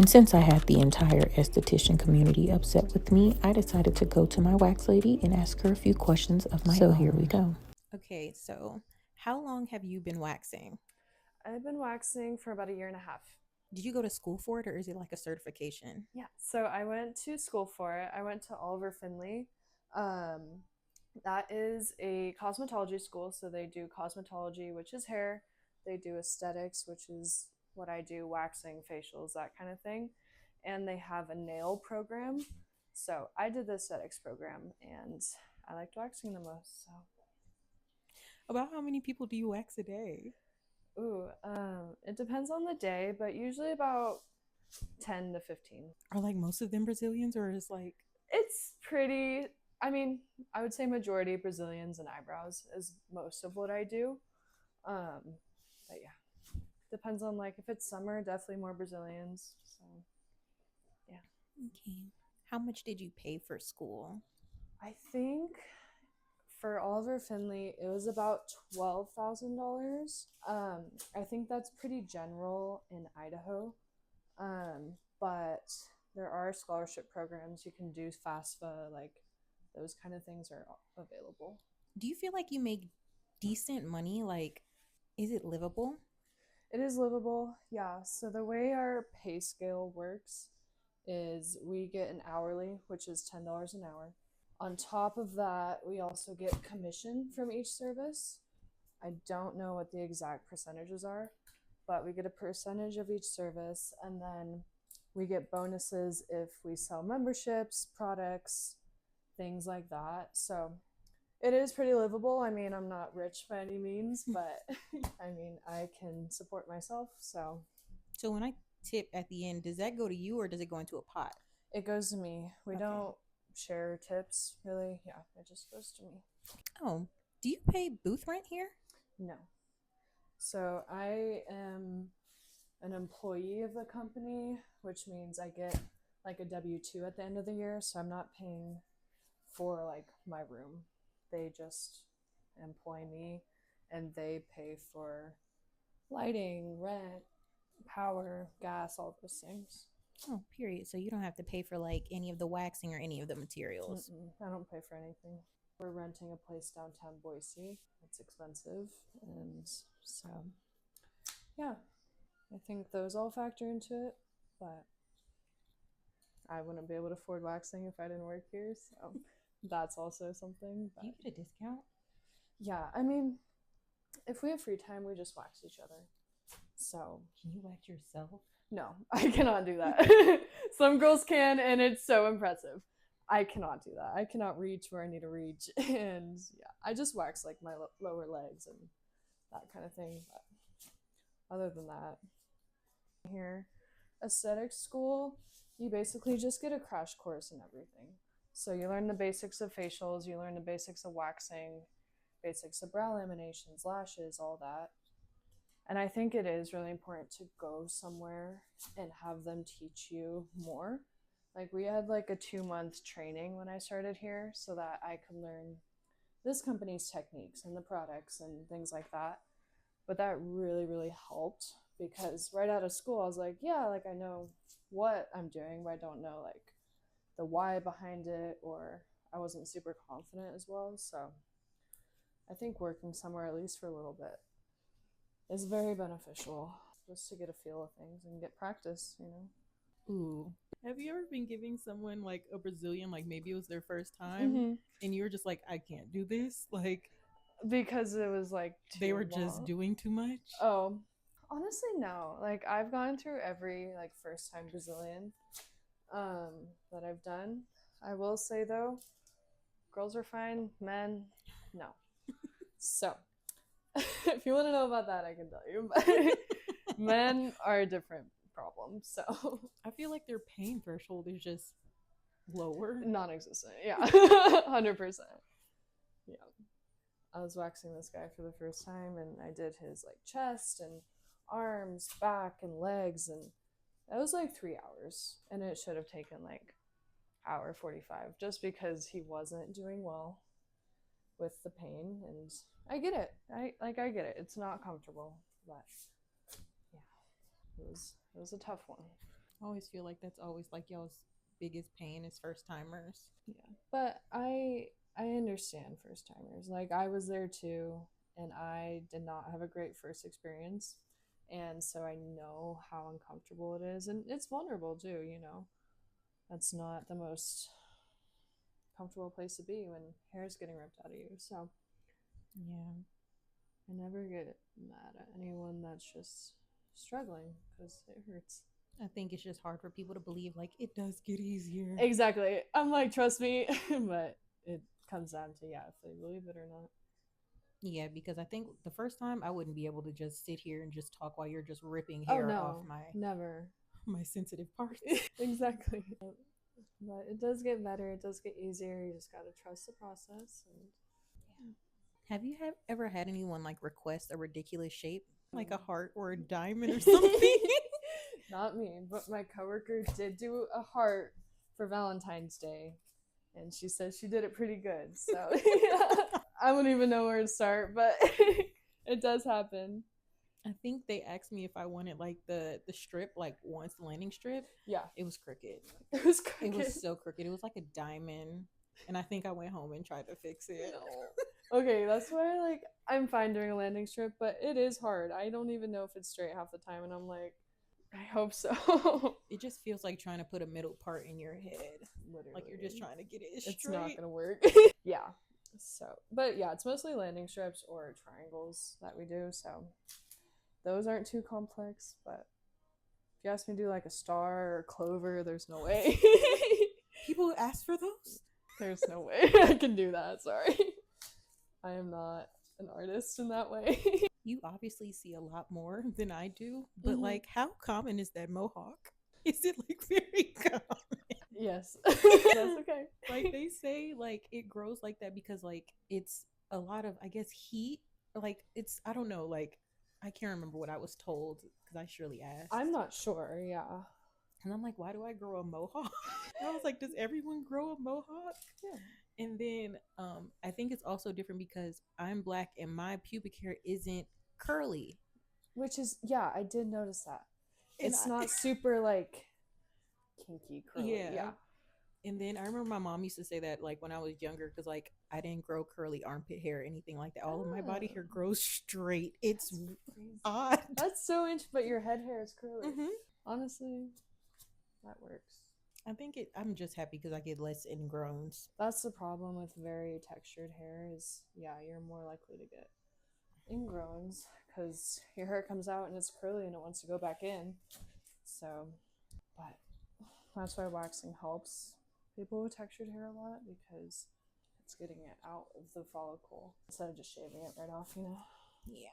And since I had the entire esthetician community upset with me, I decided to go to my wax lady and ask her a few questions of my own. So here we go. Okay, so how long have you been waxing? I've been waxing for about a year and a half. Did you go to school for it, or is it like a certification? Yeah, so I went to school for it. I went to Oliver Finley. That is a cosmetology school, so they do cosmetology, which is hair. They do aesthetics, which is what I do, waxing, facials, that kind of thing. And they have a nail program. So I did the aesthetics program, and I liked waxing the most. So About how many people do you wax a day? it depends on the day, but usually about 10 to 15. Are like most of them Brazilians, or is like It's pretty, I mean, I would say majority Brazilians and eyebrows is most of what I do. Um, but yeah, depends on like if it's summer, definitely more Brazilians. So yeah. okay? How much did you pay for school? I think for Oliver Finley, it was about $12,000. I think that's pretty general in Idaho. But there are scholarship programs. You can do FAFSA, like those kind of things are available. Do you feel like you make decent money? Like, is it livable? It is livable, yeah. So the way our pay scale works is we get an hourly, which is $10 an hour. On top of that, we also get commission from each service. I don't know what the exact percentages are, but we get a percentage of each service, and then we get bonuses if we sell memberships, products, things like that. So it is pretty livable. I mean, I'm not rich by any means, but I mean, I can support myself. So So when I tip at the end, does that go to you or does it go into a pot? it goes to me. We Okay. don't share tips really. Yeah, it just goes to me. Oh, do you pay booth rent here? No. So I am an employee of the company, which means I get like a W-2 at the end of the year. So I'm not paying for like my room. They just employ me and they pay for lighting, rent, power, gas, all those things. Oh, period. So you don't have to pay for like any of the waxing or any of the materials. I don't pay for anything. We're renting a place downtown Boise. It's expensive. And so, yeah, I think those all factor into it. But I wouldn't be able to afford waxing if I didn't work here. So that's also something. But Do you get a discount? yeah, I mean, if we have free time, we just wax each other. So Can you wax yourself? no, I cannot do that. Some girls can, and it's so impressive. I cannot do that. I cannot reach where I need to reach, and yeah, I just wax like my lower legs and that kind of thing. But other than that, here, aesthetic school, you basically just get a crash course in everything. So you learn the basics of facials, you learn the basics of waxing, basics of brow laminations, lashes, all that. And I think it is really important to go somewhere and have them teach you more. Like we had like a 2-month training when I started here so that I could learn this company's techniques and the products and things like that. But that really, really helped because right out of school, I was like, yeah, like I know what I'm doing, but I don't know like the why behind it, or I wasn't super confident as well. So I think working somewhere, at least for a little bit, is very beneficial just to get a feel of things and get practice, you know. Ooh. Have you ever been giving someone like a Brazilian, like maybe it was their first time, and you were just like, I can't do this? Like, Because it was like they were just doing too much? Oh, honestly, no. Like I've gone through every like first time Brazilian that I've done. I will say though, girls are fine, men, no. So if you want to know about that, I can tell you. But men are a different problem. So I feel like their pain threshold is just lower. non-existent. Yeah, 100%. Yeah, I was waxing this guy for the first time, and I did his like chest and arms, back, and legs, and it was like 3 hours, and it should have taken like hour 45, just because he wasn't doing well with the pain, and I get it. I get it. It's not comfortable, but yeah, it was a tough one. I always feel like that's always like y'all's biggest pain is first timers. Yeah. But I understand first timers. Like I was there too and I did not have a great first experience. And so I know how uncomfortable it is and it's vulnerable too, you know. That's not the most comfortable place to be when hair is getting ripped out of you. So Yeah. I never get mad at anyone that's just struggling because it hurts. I think it's just hard for people to believe like it does get easier. Exactly. I'm like, trust me, but it comes down to yeah, if they believe it or not. Yeah, because I think the first time I wouldn't be able to just sit here and just talk while you're just ripping Oh hair off no, never. my sensitive parts. Exactly. But it does get better. It does get easier. You just gotta trust the process. And Have you ever had anyone like request a ridiculous shape, like a heart or a diamond or something? not me, but my coworker did do a heart for Valentine's Day, and she said she did it pretty good. So I wouldn't even know where to start, but it does happen. I think they asked me if I wanted like the strip, like once the landing strip. Yeah, it was crooked. It was crooked. It was so crooked. It was like a diamond, and I think I went home and tried to fix it. No. Okay, that's why like I'm fine doing a landing strip, but it is hard. I don't even know if it's straight half the time, and I'm like, I hope so. It just feels like trying to put a middle part in your head. Literally, like you're just trying to get it straight. It's not gonna work. Yeah. So, but yeah, it's mostly landing strips or triangles that we do. So those aren't too complex. But if you ask me to do like a star or clover, there's no way. People ask for those. There's no way I can do that. Sorry, I am not an artist in that way. You obviously see a lot more than I do, but like, how common is that mohawk? Is it like very common? Yes, that's okay. Like they say, like it grows like that because like it's a lot of, I guess, heat. Like it's, I don't know, like I can't remember what I was told because I surely asked. I'm not sure. Yeah. And I'm like, why do I grow a mohawk? I was like, does everyone grow a mohawk? Yeah. And then I think it's also different because I'm black and my pubic hair isn't curly. Which is, yeah, I did notice that. And it's not super like kinky curly. Yeah. And then I remember my mom used to say that like when I was younger because like I didn't grow curly armpit hair or anything like that. All of my body hair grows straight. It's odd. That's so interesting. But your head hair is curly. Honestly, that works. I think I'm just happy because I get less ingrowns. That's the problem with very textured hair is, yeah, you're more likely to get ingrowns because your hair comes out and it's curly and it wants to go back in. So, but that's why waxing helps people with textured hair a lot because it's getting it out of the follicle instead of just shaving it right off, you know? Yeah.